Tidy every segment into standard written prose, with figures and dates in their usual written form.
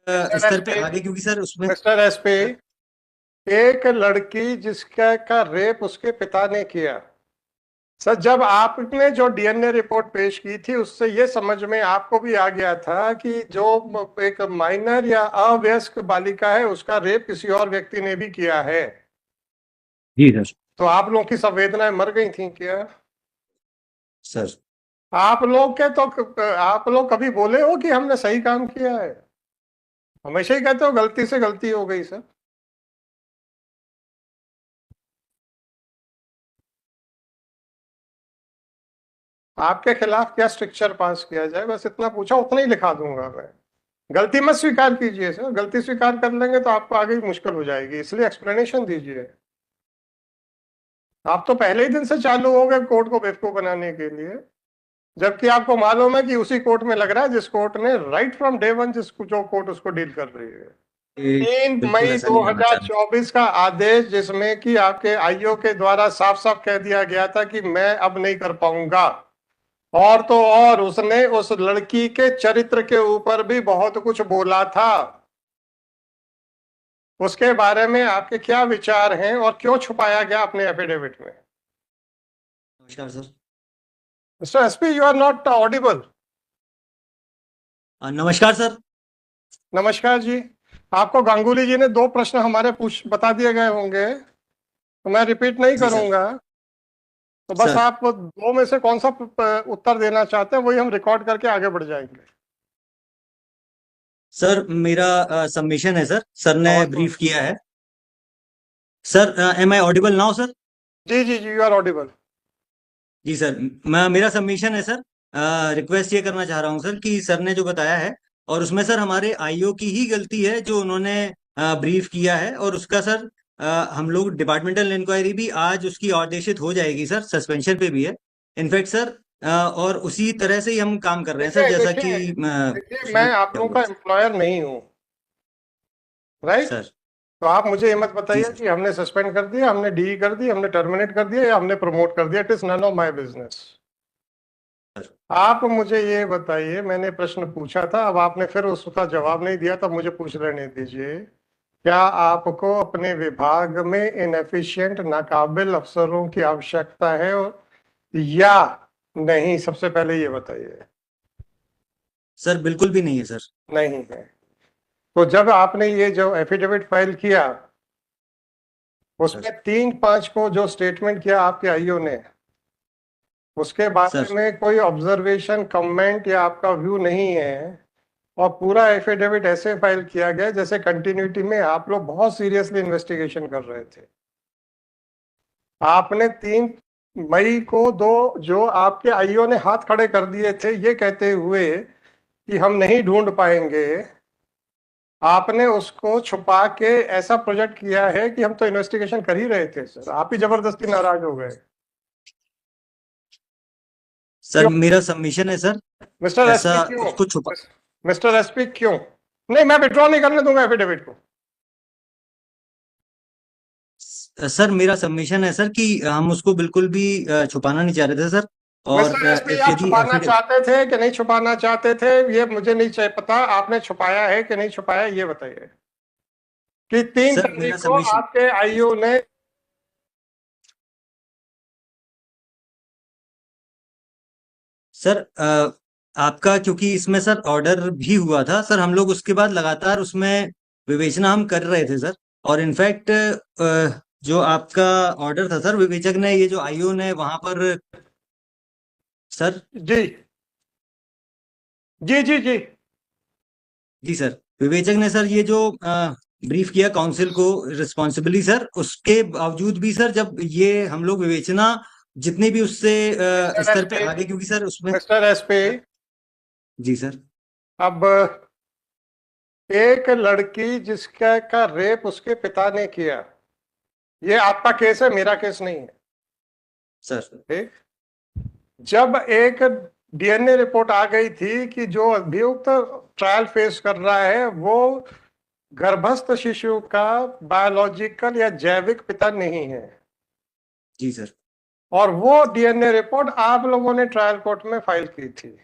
स्तर पे आगे, क्योंकि सर उसमें मिस्टर एसपी, एक लड़की जिसका का रेप उसके पिता ने किया। सर, जब आपने जो डीएनए रिपोर्ट पेश की थी उससे ये समझ में आपको भी आ गया था कि जो एक माइनर या अवयस्क बालिका है उसका रेप किसी और व्यक्ति ने भी किया है। जी सर। तो आप लोगों की संवेदनाएं मर गई थी क्या? सर आप लोग कभी बोले हो कि हमने सही काम किया है? हमेशा ही कहते हो गलती से गलती हो गई सर। आपके खिलाफ क्या स्ट्रिक्चर पास किया जाए, बस इतना पूछा, उतना ही लिखा दूंगा मैं। गलती मत स्वीकार कीजिए सर, गलती स्वीकार कर लेंगे तो आपको आगे भी मुश्किल हो जाएगी, इसलिए एक्सप्लेनेशन दीजिए। आप तो पहले ही दिन से चालू हो गए कोर्ट को बेवकूफ बनाने के लिए, जबकि आपको मालूम है कि उसी कोर्ट में लग रहा है जिस कोर्ट ने राइट फ्रॉम डे वन जिसको जो कोर्ट उसको डील कर रही है। ये 3 बिल्कुल मई ऐसा नहीं होना चाहिए। 2024 का आदेश, जिसमें कि आपके आईओ के द्वारा साफ साफ कह दिया गया था कि मैं अब नहीं कर पाऊंगा। और तो और उसने उस लड़की के चरित्र के ऊपर भी बहुत कुछ बोला था। उसके बारे में आपके क्या विचार हैं और क्यों छुपाया गया अपने एफिडेविट में? नमस्कार sir. Mister SP, you are not audible. नमस्कार सर। नमस्कार जी। आपको गांगुली जी ने 2 प्रश्न हमारे पूछ बता दिए गए होंगे, तो मैं रिपीट नहीं जी सर। करूंगा। तो बस सर आप 2 में से कौन सा उत्तर देना चाहते हैं वही हम रिकॉर्ड करके आगे बढ़ जाएंगे। सर मेरा सबमिशन है सर, सर ने आवाज तो, ब्रीफ किया है। Sir am I audible now sir? जी जी जी, यू आर ऑडिबल। जी सर। मेरा सबमिशन है सर। रिक्वेस्ट ये करना चाह रहा हूँ सर कि सर ने जो बताया है, और उसमें सर हमारे आईओ की ही गलती है जो उन्होंने ब्रीफ किया है, और उसका सर हम लोग डिपार्टमेंटल इंक्वायरी भी आज उसकी आदेशित हो जाएगी सर, सस्पेंशन पे भी है इनफैक्ट सर। और उसी तरह से ही हम काम कर रहे हैं सर, देखिए जैसा देखिए कि देखिए, मैं उसमें आप क्या लोगों हुआ का सर। एम्प्लॉयर नहीं हूँ, राइट? सर। तो आप मुझे ये मत जी बताइए सर। कि हमने सस्पेंड कर दिया, हमने डी कर दी, हमने टर्मिनेट कर दिया या हमने प्रमोट कर दिया। It is none of my business. Sir. आप मुझे ये बताइए, मैंने प्रश्न पूछा था, अब आपने फिर उसका जवाब नहीं दिया, तब मुझे पूछ लेने दीजिए। क्या आपको अपने विभाग में इनएफिशिएंट नाकाबिल अफसरों की आवश्यकता है या नहीं? सबसे पहले ये बताइए। सर बिल्कुल भी नहीं है सर। नहीं है। तो जब आपने ये जो एफिडेविट फाइल किया, सर। उसमें 3/5 को जो स्टेटमेंट किया आपके आईओ ने, उसके बारे सर। में कोई ऑब्जर्वेशन, कमेंट या आपका व्यू नहीं है। और पूरा एफिडेविट ऐसे फाइल किया गया जैसे कंटिन्यूटी में आप लोग बहुत सीरियसली इन्वेस्टिगेशन कर रहे थे। आपने 3 मई को दो जो आपके आईओ ने हाथ खड़े कर दिए थे ये कहते हुए कि हम नहीं ढूंढ पाएंगे, आपने उसको छुपा के ऐसा प्रोजेक्ट किया है कि हम तो इन्वेस्टिगेशन कर ही रहे थे सर, आप ही जबरदस्ती नाराज हो गए। सर क्यों? मेरा सबमिशन है सर। मिस्टर ऐसा एसपी क्यों? उसको छुपा। मिस्टर एसपी क्यों? नहीं, मैं विड्रॉ नहीं करने दूंगा एफिडेविट को। सर मेरा सबमिशन है सर कि हम उसको बिल्कुल भी छुपाना नहीं चाह रहे थे सर। और मिस्टर एसपी, आप यदि छुपाना एफिड चाहते थे कि नहीं छुपाना चाहते थे ये मुझे नहीं चाहिए पता। आपने छुपाया है कि नहीं छुपाया ये बताइए। कि तीन सर तारीख मेरा को सबमिशन। आपके आईओ ने, सर आपका क्योंकि इसमें सर ऑर्डर भी हुआ था सर, हम लोग उसके बाद लगातार उसमें विवेचना हम कर रहे थे सर। और इनफैक्ट जो आपका ऑर्डर था सर, विवेचक ने ये जो आईओ ने वहां पर सर। जी जी जी जी, जी सर। विवेचक ने सर ये जो ब्रीफ किया काउंसिल को रिस्पॉन्सिबली सर, उसके बावजूद भी सर जब ये हम लोग विवेचना जितने भी उससे मिस्टर स्तर पे एसपी, आगे, क्योंकि सर उसमें मिस्टर एसपी, सर। जी सर। अब एक लड़की जिसका का रेप उसके पिता ने किया, ये आपका केस है, मेरा केस नहीं है। सर। ठीक? जब एक डीएनए रिपोर्ट आ गई थी कि जो अभियुक्त ट्रायल फेस कर रहा है वो गर्भस्थ शिशु का बायोलॉजिकल या जैविक पिता नहीं है, जी सर। और वो डीएनए रिपोर्ट आप लोगों ने ट्रायल कोर्ट में फाइल की थी।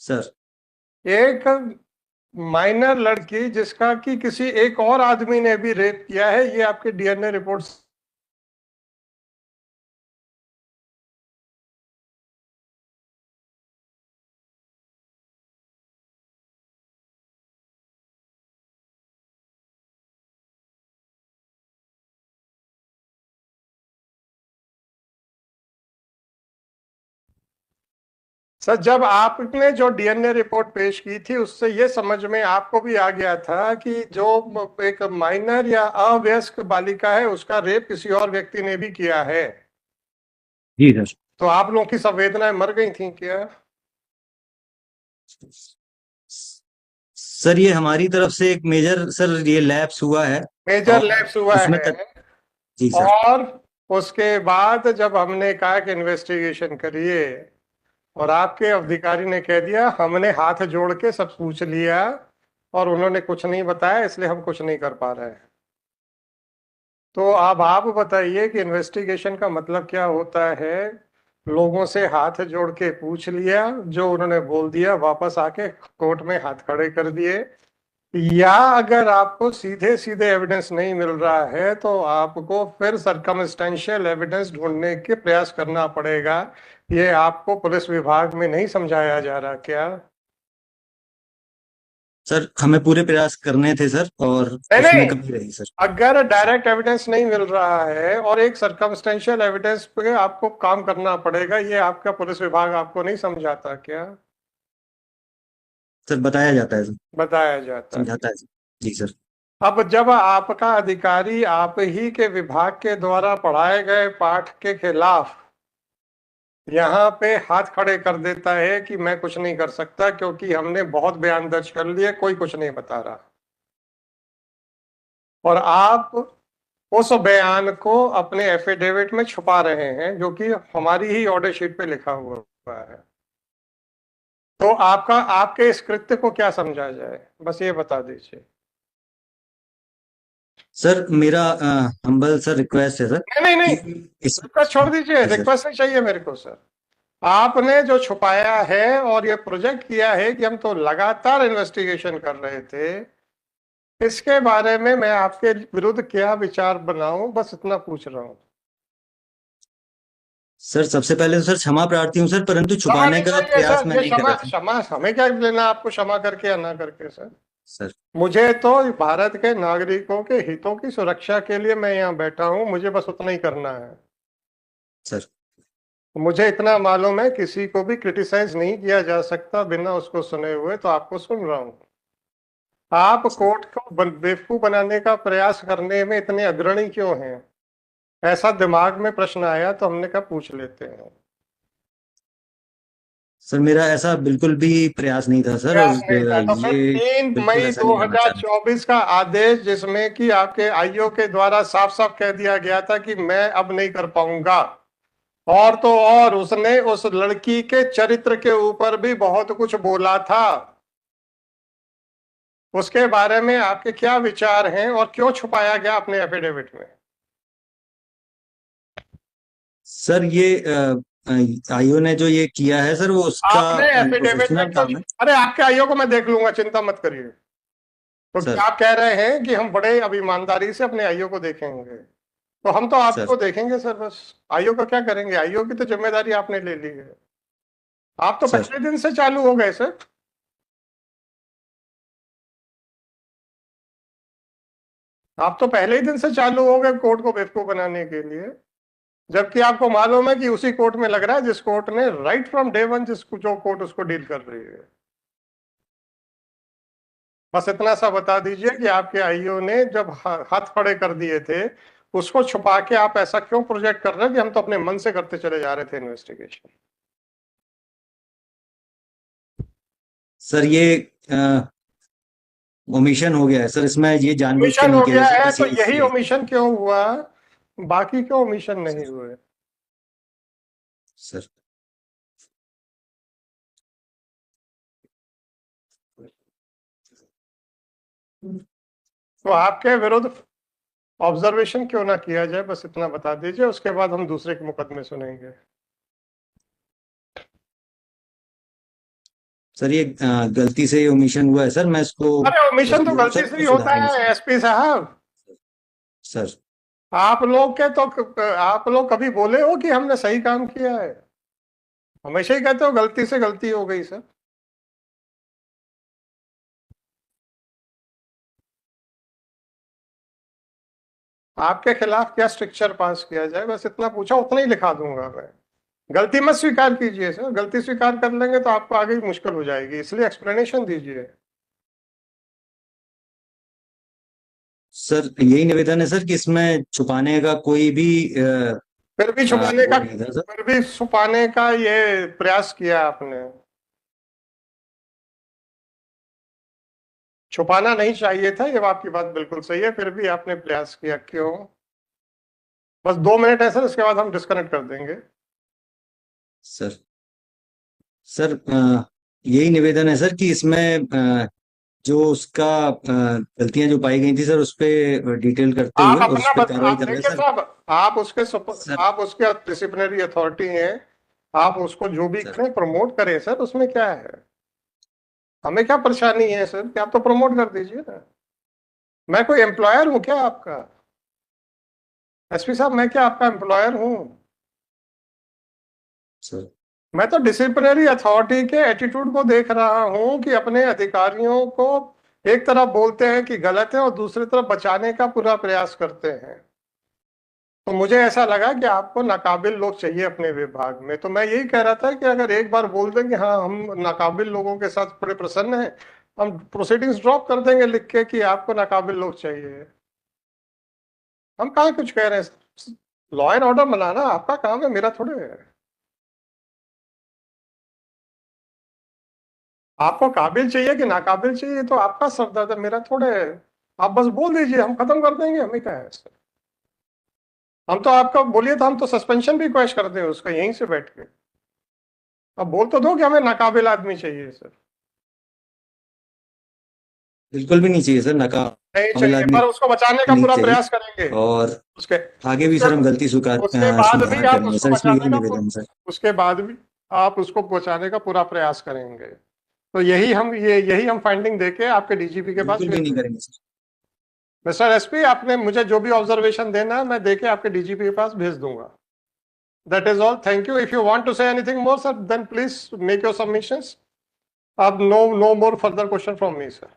सर। एक माइनर लड़की जिसका कि किसी एक और आदमी ने भी रेप किया है, ये आपके डीएनए रिपोर्ट। सर, जब आपने जो डीएनए रिपोर्ट पेश की थी उससे ये समझ में आपको भी आ गया था कि जो एक माइनर या अवयस्क बालिका है उसका रेप किसी और व्यक्ति ने भी किया है। जी सर। तो आप लोगों की संवेदनाएं मर गई थी क्या? सर ये हमारी तरफ से एक मेजर सर ये लैप्स हुआ है। मेजर और लैप्स हुआ उसमें है। जी सर। और उसके बाद जब हमने कहा कि इन्वेस्टिगेशन करिए और आपके अधिकारी ने कह दिया हमने हाथ जोड़ के सब पूछ लिया और उन्होंने कुछ नहीं बताया, इसलिए हम कुछ नहीं कर पा रहे हैं। तो अब आप बताइए कि इन्वेस्टिगेशन का मतलब क्या होता है? लोगों से हाथ जोड़ के पूछ लिया, जो उन्होंने बोल दिया वापस आके कोर्ट में हाथ खड़े कर दिए, या अगर आपको सीधे सीधे एविडेंस नहीं मिल रहा है तो आपको फिर सरकमस्टेंशियल एविडेंस ढूंढने के प्रयास करना पड़ेगा। ये आपको पुलिस विभाग में नहीं समझाया जा रहा क्या? सर हमें पूरे प्रयास करने थे सर, और नहीं उसमें नहीं, कमी रही सर। अगर डायरेक्ट एविडेंस नहीं मिल रहा है और एक सरकमस्टेंशियल एविडेंस पे आपको काम करना पड़ेगा, ये आपका पुलिस विभाग आपको नहीं समझाता क्या? सर बताया जाता है सर, बताया जाता है। समझाता है सर। जी सर। अब जब आपका अधिकारी आप ही के विभाग के द्वारा पढ़ाए गए पाठ के खिलाफ यहाँ पे हाथ खड़े कर देता है कि मैं कुछ नहीं कर सकता क्योंकि हमने बहुत बयान दर्ज कर लिए, कोई कुछ नहीं बता रहा, और आप उस बयान को अपने एफिडेविट में छुपा रहे हैं जो कि हमारी ही ऑर्डर शीट पे लिखा हुआ है, तो आपका आपके इस कृत्य को क्या समझा जाए, बस ये बता दीजिए। सर मेरा हम्बल सर रिक्वेस्ट है सर नहीं नहीं कि नहीं, इस रिक्वेस्ट छोड़ दीजिए, जी सर। रिक्वेस्ट नहीं चाहिए मेरे को सर। आपने जो छुपाया है और ये प्रोजेक्ट किया है कि हम तो लगातार इन्वेस्टिगेशन कर रहे थे, इसके बारे में मैं आपके विरुद्ध क्या विचार बनाऊं, बस इतना पूछ रहा हूं। सर सबसे पहले तो सर क्षमा प्रार्थी हूँ सर, परंतु क्षमा छुपाने नहीं का चाहिए प्रयास सर, मैं ये नहीं कर क्षमा रहा था क्षमा हमें क्या लेना आपको क्षमा करके या ना करके सर। सर। मुझे तो भारत के नागरिकों के हितों की सुरक्षा के लिए मैं यहाँ बैठा हूँ, मुझे बस उतना ही करना है। सर मुझे इतना मालूम है किसी को भी क्रिटिसाइज नहीं किया जा सकता बिना उसको सुने हुए, तो आपको सुन रहा हूँ। आप कोर्ट को बेवकूफ बनाने का प्रयास करने में इतने अग्रणी क्यों हैं? ऐसा दिमाग में प्रश्न आया तो हमने कहा पूछ लेते हैं। सर मेरा ऐसा बिल्कुल भी प्रयास नहीं था सर, और प्रयास नहीं था तो फिर ये 3 बिल्कुल मई ऐसा नहीं होना चाहिए। 2024 का आदेश जिसमें कि आपके आईओ के द्वारा साफ साफ कह दिया गया था कि मैं अब नहीं कर पाऊंगा, और तो और उसने उस लड़की के चरित्र के ऊपर भी बहुत कुछ बोला था, उसके बारे में आपके क्या विचार हैं और क्यों छुपाया गया अपने एफिडेविट में? सर ये आईओ ने जो ये किया है सर, वो उसका आपने एफिडेविट में प्रोफेशनल क्यों? काम है अरे आपके आईओ को मैं देख लूंगा, चिंता मत करिए। तो क्या सर। आप कह रहे हैं कि हम बड़े अब ईमानदारी से अपने आईओ को देखेंगे? तो हम तो सर आपको देखेंगे सर, बस आईओ का क्या करेंगे? आईओ की तो जिम्मेदारी आपने ले ली है। आप तो सर पहले दिन से चालू हो गए सर। आप तो पहले ही दिन से चालू हो गए कोर्ट को बेवकूफ बनाने के लिए, जबकि आपको मालूम है कि उसी कोर्ट में लग रहा है जिस कोर्ट ने राइट फ्रॉम डे वन जिसको जो कोर्ट उसको डील कर रही है। बस इतना सा बता दीजिए कि आपके आईओ ने जब हाथ खड़े कर दिए थे उसको छुपा के आप ऐसा क्यों प्रोजेक्ट कर रहे हैं कि हम तो अपने मन से करते चले जा रहे थे इन्वेस्टिगेशन। सर ये ओमिशन हो गया है सर, इसमें ये जानबूझ के ओमिशन नहीं हो किया गया गया सर, है बस तो यही यही इसलिए। ओमिशन क्यों हुआ, बाकी क्यों ओमिशन नहीं हुए? सर तो आपके विरुद्ध ऑब्जर्वेशन क्यों ना किया जाए, बस इतना बता दीजिए, उसके बाद हम दूसरे के मुकदमे सुनेंगे। सर ये गलती से ओमिशन हुआ है सर, मैं इसको अरे ओमिशन तो जरूर गलती सर से ही होता सुधारेंगे है सर। एसपी साहब। सर आप लोग के तो आप लोग कभी बोले हो कि हमने सही काम किया है? हमेशा ही कहते हो गलती से गलती हो गई सर। आपके खिलाफ क्या स्ट्रिक्चर पास किया जाए, बस इतना पूछा, उतना ही लिखा दूंगा मैं। गलती मत स्वीकार कीजिए सर, गलती स्वीकार कर लेंगे तो आपको आगे मुश्किल हो जाएगी, इसलिए एक्सप्लेनेशन दीजिए। सर यही निवेदन है सर कि इसमें छुपाने का कोई भी फिर भी छुपाने वो का, नहीं था सर। फिर भी छुपाने का ये प्रयास किया आपने। छुपाना नहीं चाहिए था, ये आपकी बात बिल्कुल सही है, फिर भी आपने प्रयास किया, क्यों? बस 2 मिनट है सर, इसके बाद हम डिस्कनेक्ट कर देंगे। सर सर यही निवेदन है सर कि इसमें जो उसका गलतियां जो पाई गई थी सर, उस पे डिटेल करते आप हुए और उस अपना पे कार्रवाई आप कर रहे हैं देखिए सर। साहब, सर आप उसके डिसिप्लिनरी अथॉरिटी हैं, आप उसको जो भी सर करें प्रमोट करें सर, उसमें क्या है? हमें क्या परेशानी है सर कि आप तो प्रमोट कर दीजिए ना। मैं कोई एम्प्लॉयर हूं क्या आपका? एसपी साहब, मैं क्या आपका एम्प्लॉयर हूं? सर मैं तो डिसिप्लिनरी अथॉरिटी के एटीट्यूड को देख रहा हूं कि अपने अधिकारियों को एक तरफ बोलते हैं कि गलत है और दूसरी तरफ बचाने का पूरा प्रयास करते हैं। तो मुझे ऐसा लगा कि आपको नाकाबिल लोग चाहिए अपने विभाग में, तो मैं यही कह रहा था कि अगर एक बार बोल दें कि हाँ हम नाकाबिल लोगों के साथ बड़े प्रसन्न हैं, हम प्रोसीडिंग्स ड्रॉप कर देंगे लिख के कि आपको नाकाबिल लोग चाहिए। हम कहाँ कुछ कह रहे हैं, लॉ एंड ऑर्डर बनाना आपका काम है, मेरा थोड़े है। आपको काबिल चाहिए कि नाकाबिल चाहिए तो आपका सरदर्द है, मेरा थोड़े है। आप बस बोल दीजिए, हम खत्म कर देंगे, हमें क्या है इससे। हम तो आपका बोलिए तो हम तो सस्पेंशन भी क्वेश्चन कर दें उसका यहीं से बैठ के। अब बोल तो दो कि हमें नाकाबिल आदमी चाहिए सर। बिल्कुल भी नहीं चाहिए सर, नहीं नाकाबिल चाहिए, आदमी पर उसको बचाने का नहीं पूरा चाहिए। प्रयास करेंगे। और उसके आगे भी उसके सर हम गलती उसके बाद भी सुधार आप करेंगे उसको सर, इसमें बचाने यही का निवेदन है सर। उसके बाद भी आप उसको बचाने का पूरा प्रयास करेंगे। तो यही हम फाइंडिंग देके आपके डीजीपी के पास बिल्कुल भी भेज नहीं देंगे। करेंगे सर। मिस्टर एसपी, आपने मुझे जो भी ऑब्जर्वेशन देना है मैं देके आपके डीजीपी के पास भेज दूंगा। That is all, thank you. If you want to say anything more sir, then please make your submissions. अब no more further question from me sir.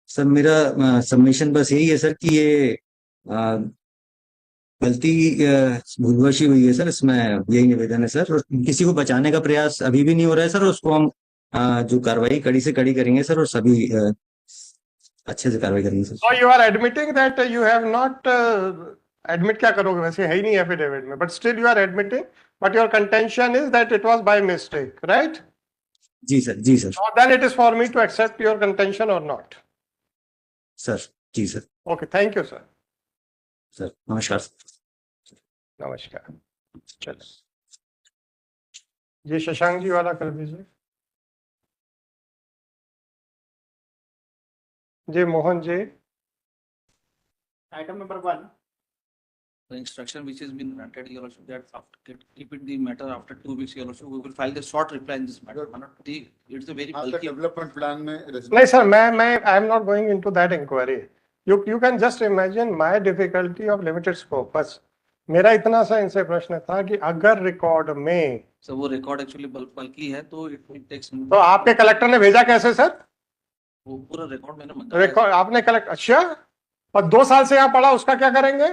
Sir मेरा सबमिशन बस यही है सर कि ये अ, गलती भूलवश ही हुई है सर, इसमें यही निवेदन है सर। और किसी को बचाने का प्रयास अभी भी नहीं हो रहा है सर, और उसको हम जो कार्रवाई कड़ी से कड़ी करेंगे सर, और सभी अच्छे से कार्रवाई करेंगे So sir. you are admitting that you have not admit क्या करोगे, वैसे है ही नहीं एफिडेविट में, but still you are admitting, but your contention is that it was by mistake, right? जी सर, जी sir. Now then it is for me to accept your contention or not. Sir जी sir. Okay, thank you sir. Sir नमस्कार sir. नमस्कार। चलो ये शशांक जी वाला कर दीजिए। जी Mohan ji. Item number 1, the instruction which has been granted, Your Lordship, that after keep it the matter after 2 weeks, Your Lordship, we will file the short reply in this matter. It's a very आपका bulky. Development plan में नहीं sir, मैं I am not going into that inquiry. You can just imagine my difficulty of limited scope. बस मेरा इतना सा इनसे प्रश्न था कि अगर रिकॉर्ड में, So वो record actually bulky है, तो it takes. तो आपके कलेक्टर ने भेजा कैसे सर? वो पूरा record मैंने मंगाया है। रिकॉर्ड आपने कलेक्ट, अच्छा, और 2 साल से यहाँ पड़ा, उसका क्या करेंगे?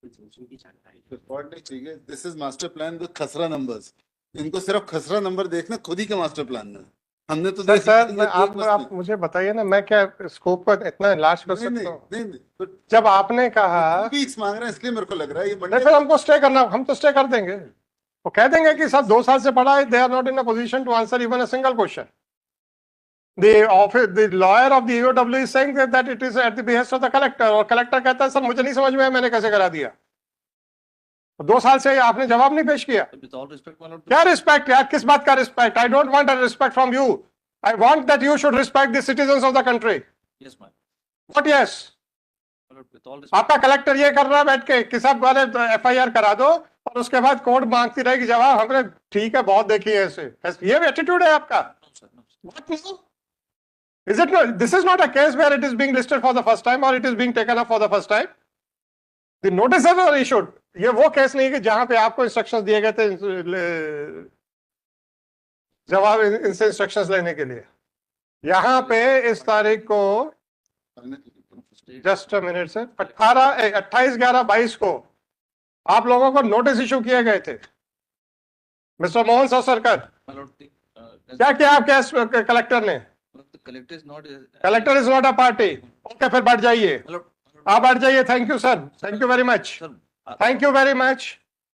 रिकॉर्ड नहीं चाहिए। This is master plan with खसरा नंबर्स। इनको सिर्फ खसरा नंबर देखना खुद ही के मास्टर प्लान में। हमने तो सर आप मुझे बताइए ना, मैं क्या स्कोप को इतना लार्ज कर सकता हूँ? नहीं, जब आपने कहा वीक्स मांग रहे हैं, इसलिए मेरे को लग रहा है ये नहीं, फिर हमको स्टे करना, हम तो स्टे कर देंगे। वो कह देंगे कि सर 2 साल से पढ़ा है, they are not in a position to answer even a single question. The lawyer of the EOW is saying that it is at the behest of the collector, और कलेक्टर कहता है सर मुझे नहीं समझ में आया, मैंने कैसे करा दिया। 2 साल से आपने जवाब नहीं पेश किया। With all respect, my lord. क्या रिस्पेक्ट यार, किस बात का respect? I don't want a respect from you, I want that you should respect the citizens of the country. Yes, my what yes? lord. With all respect. आपका collector ये कर रहा है बैठ के कि सब वाले FIR करा दो, और उसके बाद कोर्ट मांगती रहेगी जवाब, हमने ठीक है बहुत देखी है ऐसे, ये एटीट्यूड है आपका? No, sir, no, sir. What now? Is it not? This is not a case where it is being listed for the first time or it is being taken up for the first time. The notices are issued. ये वो case नहीं कि जहां पे आपको instructions दिए गए थे जवाब इनसे इंस्ट्रक्शंस लेने के लिए। यहाँ पे इस तारीख को, जस्ट अ मिनट सर, 28/11/22 को आप लोगों को नोटिस इशू किए गए थे मिस्टर मोहन ससरकर। My lord, क्या किया आपके कलेक्टर ने? the collector is not. Collector is not a party. Okay, फिर बैठ जाइए, My lord, आप बैठ जाइए। Thank you sir, thank you very much, sir, thank you very much.